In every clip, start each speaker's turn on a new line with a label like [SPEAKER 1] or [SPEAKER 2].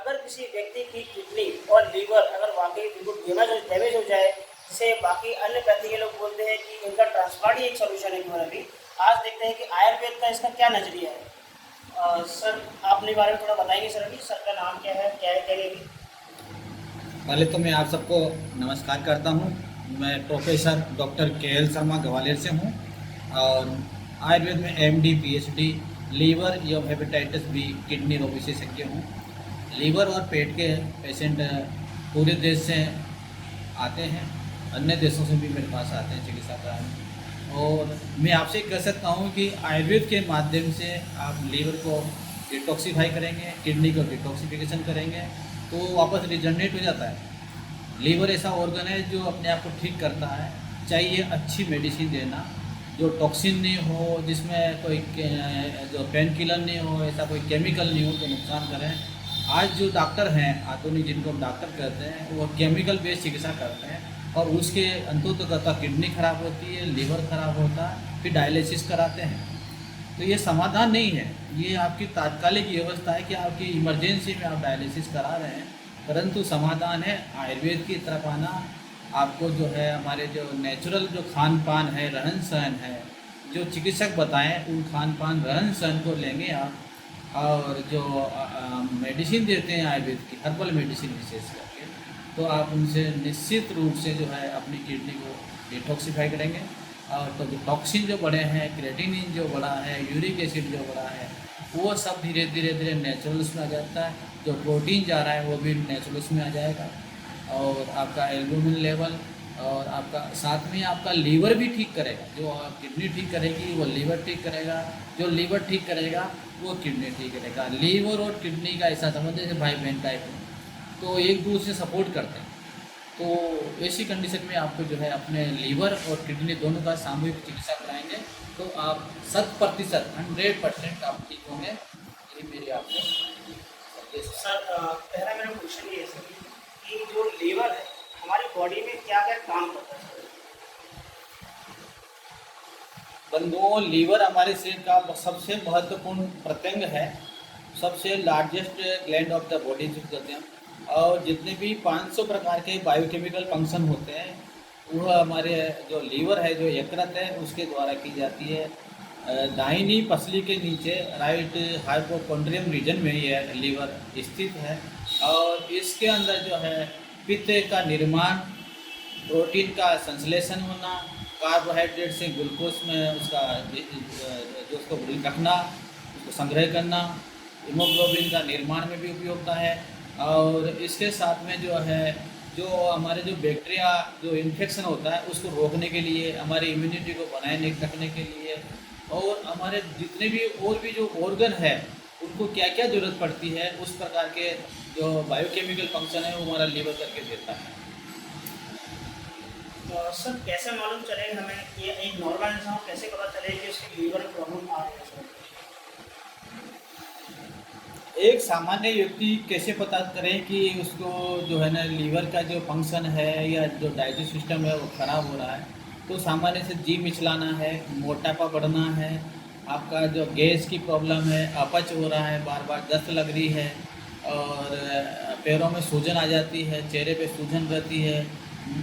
[SPEAKER 1] अगर किसी व्यक्ति की किडनी और लीवर अगर वाकई बिल्कुल डैमेज हो जाए, जिसे बाकी अन्य पैथी के लोग बोलते हैं कि इनका ट्रांसप्लांट ही एक सोल्यूशन है केवल अभी, आज देखते हैं कि आयुर्वेद का इसका क्या नजरिया है। सर आप अपने बारे में थोड़ा बताएंगे सर, अभी सर का नाम क्या है क्या नहीं अभी।
[SPEAKER 2] पहले तो मैं आप सबको नमस्कार करता हूँ। मैं प्रोफेसर डॉक्टर के एल शर्मा ग्वालियर से हूँ और आयुर्वेद में एमडी पीएचडी लीवर एवं हेपेटाइटिस बी किडनी रोग विशेषज्ञ हूँ। लीवर और पेट के पेशेंट पूरे देश से आते हैं, अन्य देशों से भी मेरे पास आते हैं चिकित्सा कराने। और मैं आपसे कह सकता हूँ कि आयुर्वेद के माध्यम से आप लीवर को डिटॉक्सीफाई करेंगे, किडनी को डिटॉक्सिफिकेशन करेंगे तो वापस रिजनरेट हो जाता है। लीवर ऐसा ऑर्गन है जो अपने आप को ठीक करता है। चाहिए अच्छी मेडिसिन देना जो टॉक्सिन नहीं हो, जिसमें कोई जो पेन किलर नहीं हो, ऐसा कोई केमिकल नहीं हो तो नुकसान करें। आज जो डॉक्टर हैं आधुनिक, जिनको हम डॉक्टर कहते हैं, वो केमिकल बेस्ड चिकित्सा करते हैं और उसके अंततः किडनी खराब होती है, लीवर खराब होता है, फिर डायलिसिस कराते हैं। तो ये समाधान नहीं है, ये आपकी तात्कालिक व्यवस्था है कि आपकी इमरजेंसी में आप डायलिसिस करा रहे हैं, परंतु समाधान है आयुर्वेद की तरफ आना। आपको जो है हमारे जो नेचुरल जो खान पान है, रहन सहन है, जो चिकित्सक बताएं उन खान पान रहन सहन को लेंगे आप, और जो मेडिसिन देते हैं आयुर्वेद की हर्बल मेडिसिन विशेष करके, तो आप उनसे निश्चित रूप से जो है अपनी किडनी को डिटॉक्सीफाई करेंगे। और तो जो टॉक्सिन जो बढ़े हैं, क्रेटिनिन जो बढ़ा है, यूरिक एसिड जो बढ़ा है, वो सब धीरे धीरे धीरे नेचुरल्स में आ जाता है। जो प्रोटीन जा रहा है वो भी नेचुरल्स में आ जाएगा और आपका एल्बुमिन लेवल और आपका साथ में आपका लीवर भी ठीक करेगा। जो किडनी ठीक करेगी वो लीवर ठीक करेगा, जो लीवर ठीक करेगा वो किडनी ठीक करेगा। लीवर और किडनी का ऐसा समझ जैसे भाई बहन टाइप है, तो एक दूसरे से सपोर्ट करते हैं। तो ऐसी कंडीशन में आपको जो है अपने लीवर और किडनी दोनों का सामूहिक चिकित्सा कराएंगे तो आप 100% आप ठीक होंगे। यही मेरी आपको संदेश है।
[SPEAKER 1] सर पहला मेरा क्वेश्चन ये है सर कि जो लीवर है हमारी बॉडी में क्या क्या काम करता है सर।
[SPEAKER 2] बंधुओं, लीवर हमारे शरीर का सबसे महत्वपूर्ण प्रत्यंग है, सबसे largest gland of the body जिसे कहते हैं। और जितने भी 500 प्रकार के बायोकेमिकल फंक्शन होते हैं वह हमारे जो लीवर है, जो यकृत है, उसके द्वारा की जाती है। दाहिनी पसली के नीचे राइट हाइपोकॉन्ड्रियम रीजन में यह लीवर स्थित है और इसके अंदर जो है पित्त का निर्माण, प्रोटीन का संश्लेषण होना, कार्बोहाइड्रेट से ग्लूकोज में उसका जो उसको रखना, उसको संग्रह करना, हीमोग्लोबिन का निर्माण में भी उपयोगिता है। और इसके साथ में जो है जो हमारे जो बैक्टीरिया जो इन्फेक्शन होता है उसको रोकने के लिए, हमारी इम्यूनिटी को बनाए रखने के लिए, और हमारे जितने भी और भी जो ऑर्गन है उनको क्या क्या ज़रूरत पड़ती है उस प्रकार के जो बायोकेमिकल फंक्शन है वो हमारा लीवर करके देता है।
[SPEAKER 1] सर कैसे मालूम चलेगा हमें कि एक नॉर्मल इंसान को कैसे पता चले कि उसके लीवर में प्रॉब्लम आ रही है सर।
[SPEAKER 2] एक सामान्य व्यक्ति कैसे पता करें कि उसको जो है ना लीवर का जो फंक्शन है या जो डाइजेस्ट सिस्टम है वो ख़राब हो रहा है। तो सामान्य से जी मिचलाना है, मोटापा बढ़ना है, आपका जो गैस की प्रॉब्लम है, अपच हो रहा है, बार बार दस्त लग रही है, और पैरों में सूजन आ जाती है, चेहरे पे सूजन रहती है,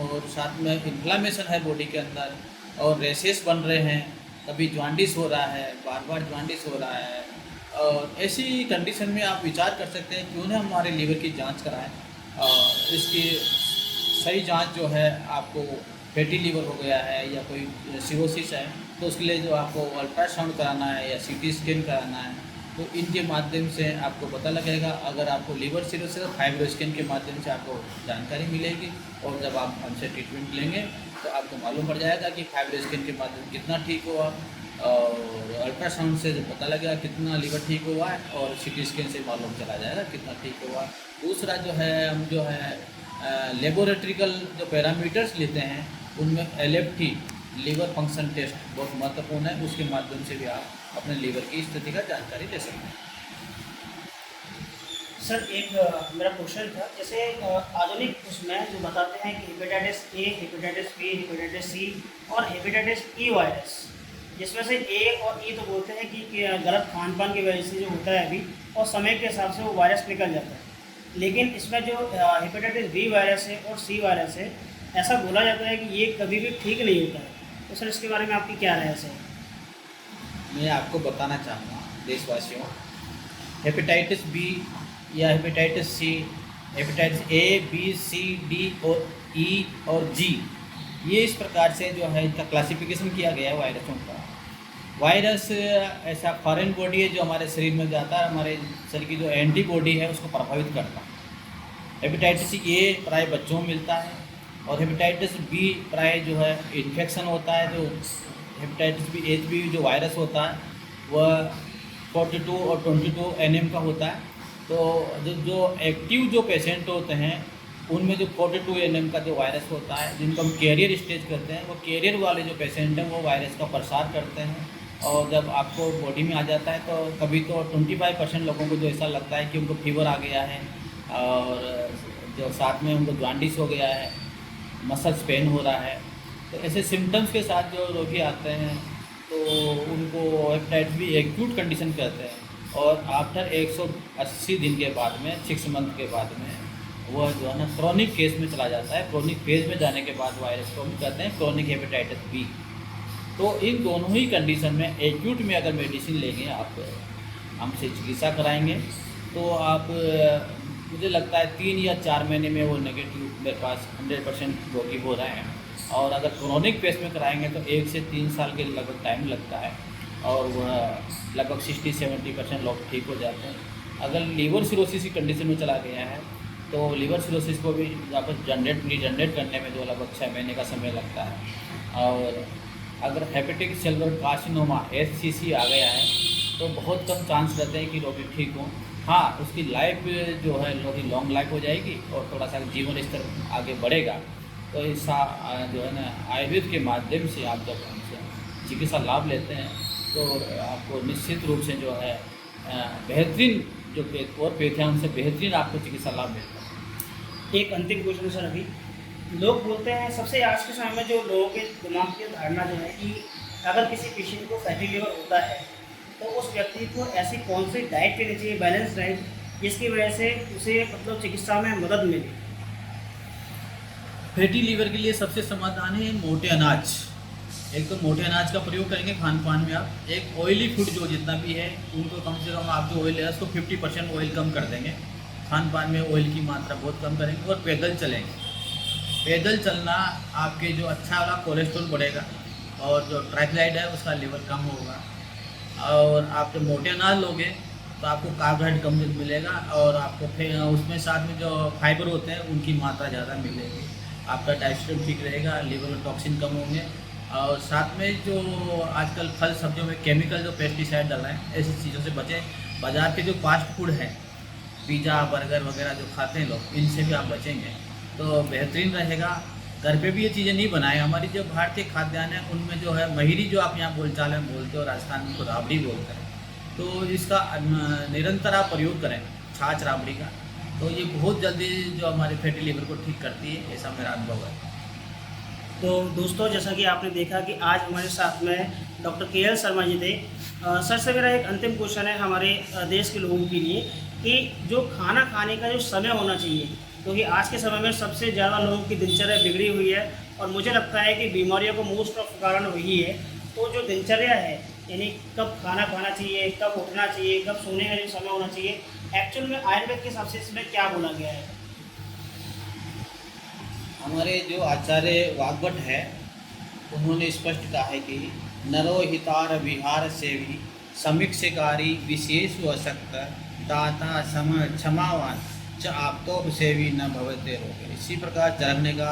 [SPEAKER 2] और साथ में इन्फ्लामेशन है बॉडी के अंदर, और रेशेस बन रहे हैं, कभी जॉन्डिस हो रहा है, बार बार जॉन्डिस हो रहा है। और ऐसी कंडीशन में आप विचार कर सकते हैं क्यों ना हमारे लीवर की जांच कराएं। और इसकी सही जांच जो है, आपको फैटी लीवर हो गया है या कोई सिरोसिस है तो उसके लिए जो आपको अल्ट्रासाउंड कराना है या सीटी स्कैन कराना है, तो इनके माध्यम से आपको पता लगेगा। अगर आपको लीवर सिरोसिस फाइब्रो स्कैन के माध्यम से आपको जानकारी मिलेगी, और जब आप हमसे ट्रीटमेंट लेंगे तो आपको मालूम पड़ जाएगा कि फाइब्रो स्कैन के माध्यम कितना ठीक हुआ, और अल्ट्रासाउंड से जो पता लगेगा कितना लीवर ठीक हुआ है, और सीटी स्कैन से मालूम चला जाएगा कितना ठीक हुआ। दूसरा जो है हम जो है लेबोरेटरिकल जो पैरामीटर्स लेते हैं उनमें एलएफटी लीवर फंक्शन टेस्ट बहुत महत्वपूर्ण है, उसके माध्यम से भी आप अपने लीवर की स्थिति का जानकारी ले सकते हैं।
[SPEAKER 1] सर एक मेरा क्वेश्चन था, जैसे आधुनिक उसमें जो बताते हैं कि hepatitis A, hepatitis B, hepatitis C और हेपेटाइटिस ई वायरस, जिसमें से ए और ई तो बोलते हैं कि गलत खान पान की वजह से जो होता है अभी, और समय के हिसाब से वो वायरस निकल जाता है। लेकिन इसमें जो हेपेटाइटिस बी वायरस है और सी वायरस है, ऐसा बोला जाता है कि ये कभी भी ठीक नहीं होता है। तो सर इसके बारे में आपकी क्या राय है सर?
[SPEAKER 2] मैं आपको बताना चाहूँगा देशवासियों, हेपेटाइटिस बी या hepatitis C, hepatitis A B C D और ई और जी, ये इस प्रकार से जो है इनका क्लासिफिकेशन किया गया है वायरसों का। वायरस ऐसा फॉरेन बॉडी है जो हमारे शरीर में जाता है, हमारे शरीर की जो एंटीबॉडी है उसको प्रभावित करता है। हेपेटाइटिस ए प्राय बच्चों में मिलता है और हेपेटाइटिस बी प्राय जो है इन्फेक्शन होता है। जो हेपेटाइटिस बी एच बी जो वायरस होता है वह 42 और 22 NM का होता है। तो जो एक्टिव जो पेशेंट होते हैं उनमें जो 42 NM का जो वायरस होता है, जिनको हम कैरियर स्टेज करते हैं, वो कैरियर वाले जो पेशेंट हैं वो वायरस का प्रसार करते हैं। और जब आपको बॉडी में आ जाता है तो कभी तो 25% लोगों को जो ऐसा लगता है कि उनको फीवर आ गया है और जो साथ में उनको जॉन्डिस हो गया है, मसल्स पेन हो रहा है। तो ऐसे सिम्टम्स के साथ जो रोगी आते हैं तो उनको हेपेटाइटिस बी एक्यूट कंडीशन कहते हैं। और आफ्टर 180 दिन के बाद में, 6 मंथ के बाद में, वह जो है ना क्रॉनिक केस में चला जाता है। क्रॉनिक फेज में जाने के बाद वायरस को हम कहते हैं क्रॉनिक हेपेटाइटिस बी। तो इन दोनों ही कंडीशन में एक्यूट में अगर मेडिसिन लेंगे, आप हमसे चिकित्सा कराएंगे तो आप मुझे लगता है 3 या 4 महीने में वो नेगेटिव मेरे पास 100% रोगी हो रहे हैं। और अगर क्रॉनिक पेस में कराएंगे तो 1 से 3 साल के लगभग टाइम लगता है और वह लगभग 60-70% लोग ठीक हो जाते हैं। अगर लीवर सिरोसिस की कंडीशन में चला गया है तो लीवर सिरोसिस को भी वापस रीजनरेट करने में जो लगभग 6 महीने का समय लगता है। और अगर हेपेटिक सेलुलर कार्सिनोमा HCC आ गया है तो बहुत कम चांस रहते हैं कि रोगी ठीक हों। हाँ, उसकी लाइफ जो है रोगी लॉन्ग लाइफ हो जाएगी और थोड़ा सा जीवन स्तर आगे बढ़ेगा। तो ऐसा जो है ना आयुर्वेद के माध्यम से आप जब हमसे चिकित्सा लाभ लेते हैं तो आपको निश्चित रूप से जो है बेहतरीन जो और पेथ है उनसे बेहतरीन आपको चिकित्सा लाभ मिलता है।
[SPEAKER 1] एक अंतिम क्वेश्चन सर, अभी लोग बोलते हैं, सबसे आज के समय में जो लोगों के दिमाग की धारणा जो है कि अगर किसी पेशेंट को फैटी लिवर होता है तो उस व्यक्ति को ऐसी कौन सी डाइट लेनी चाहिए, बैलेंस डाइट, जिसकी वजह से उसे मतलब चिकित्सा में मदद मिले?
[SPEAKER 2] फैटी लीवर के लिए सबसे समाधान है मोटे अनाज। एक तो मोटे अनाज का प्रयोग करेंगे खान पान में आप। एक ऑयली फूड जो जितना भी है उनको कम से कम आप जो ऑयल है उसको 50% ऑयल कम कर देंगे। खान पान में ऑयल की मात्रा बहुत कम करेंगे और पैदल चलेंगे। पैदल चलना आपके जो अच्छा वाला कोलेस्ट्रॉल बढ़ेगा और जो ट्राइग्लिसराइड है उसका लेवल कम होगा। और आप जो मोटे अनाज लोगे तो आपको कार्बोहाइड्रेट कम मिलेगा और आपको फिर उसमें साथ में जो फाइबर होते हैं उनकी मात्रा ज़्यादा मिलेगी। आपका डाइजेशन ठीक रहेगा, लीवर में टॉक्सिन कम होंगे। और साथ में जो आजकल फल सब्जियों में केमिकल जो पेस्टिसाइड डल रहे हैं ऐसी चीज़ों से बचें। बाज़ार के जो फास्ट फूड है, पिज़्ज़ा बर्गर वगैरह जो खाते हैं लोग, इनसे भी आप बचेंगे तो बेहतरीन रहेगा। घर पे भी ये चीज़ें नहीं बनाएं। हमारी जो भारतीय खाद्यान्न है उनमें जो है महिरी, जो आप यहाँ बोलचाल में बोलते हो, राजस्थान में उनको राबड़ी बोलते हैं, तो इसका निरंतर आप प्रयोग करें, छाछ राबड़ी का, तो ये बहुत जल्दी जो हमारे फैटी लीवर को ठीक करती है, ऐसा मेरा अनुभव है।
[SPEAKER 1] तो दोस्तों, जैसा कि आपने देखा कि आज हमारे साथ में डॉक्टर KL शर्मा जी थे। सर से मेरा एक अंतिम क्वेश्चन है हमारे देश के लोगों के लिए कि जो खाना खाने का जो समय होना चाहिए, क्योंकि आज के समय में सबसे ज़्यादा लोगों की दिनचर्या बिगड़ी हुई है और मुझे लगता है कि बीमारियों को मोस्ट ऑफ कारण वही है। तो जो दिनचर्या है, यानी कब खाना खाना चाहिए, कब उठना चाहिए, कब सोने का जो समय होना चाहिए, एक्चुअल में आयुर्वेद के हिसाब से इसमें क्या बोला गया है?
[SPEAKER 2] हमारे जो आचार्य वाग्भट है उन्होंने स्पष्ट कहा है कि नरो हितार विहार सेवी समीक्षकारी विशेष वशक्त दाता सम क्षमावान च आपतोप सेवी न भवते रोगे। इसी प्रकार चरखने का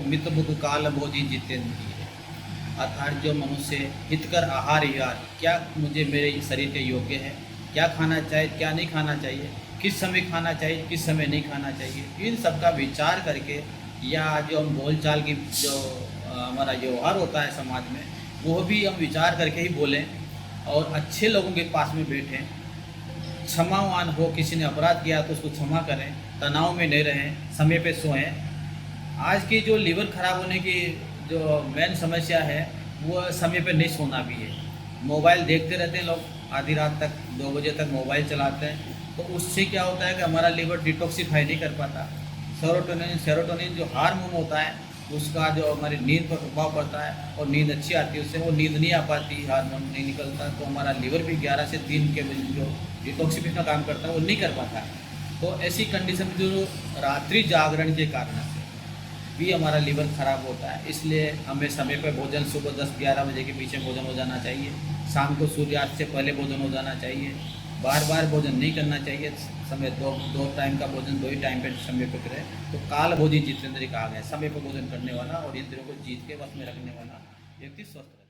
[SPEAKER 2] मित बुक काल भोजी जितेंद्रिय है, अर्थात जो मनुष्य हितकर आहार विहार, क्या मुझे मेरे शरीर के योग्य है, क्या खाना चाहिए क्या नहीं खाना चाहिए, किस समय खाना चाहिए किस समय नहीं खाना चाहिए, इन सब का विचार करके, या जो हम बोलचाल की जो हमारा व्यवहार होता है समाज में, वो भी हम विचार करके ही बोलें और अच्छे लोगों के पास में बैठें, क्षमावान हो, किसी ने अपराध किया तो उसको क्षमा करें, तनाव में नहीं रहें, समय पे सोएं। आज की जो लीवर खराब होने की जो मेन समस्या है वो समय पे नहीं सोना भी है। मोबाइल देखते रहते हैं लोग, आधी रात तक 2 बजे तक मोबाइल चलाते हैं, तो उससे क्या होता है कि हमारा लीवर डिटॉक्सीफाई नहीं कर पाता। सेरोटोनिन जो हार्मोन होता है उसका जो हमारी नींद पर प्रभाव पड़ता है और नींद अच्छी आती है, उससे वो नींद नहीं आ पाती, हार्मोन नहीं निकलता, तो हमारा लीवर भी 11 से 3 के बजे जो डिटॉक्सिफिकेशन का काम करता है वो नहीं कर पाता है। तो ऐसी कंडीशन में जो रात्रि जागरण के कारण से भी हमारा लीवर ख़राब होता है। इसलिए हमें समय पर भोजन सुबह 10-11 बजे के पीछे भोजन हो जाना चाहिए, शाम को सूर्यास्त से पहले भोजन हो जाना चाहिए, बार बार भोजन नहीं करना चाहिए, समय दो टाइम का भोजन 2 ही टाइम पे समय पर करें। तो काल भोजी जितेंद्र कहा गया, समय पर भोजन करने वाला और इंद्रियों को जीत के वश में रखने वाला व्यक्ति स्वस्थ रहे।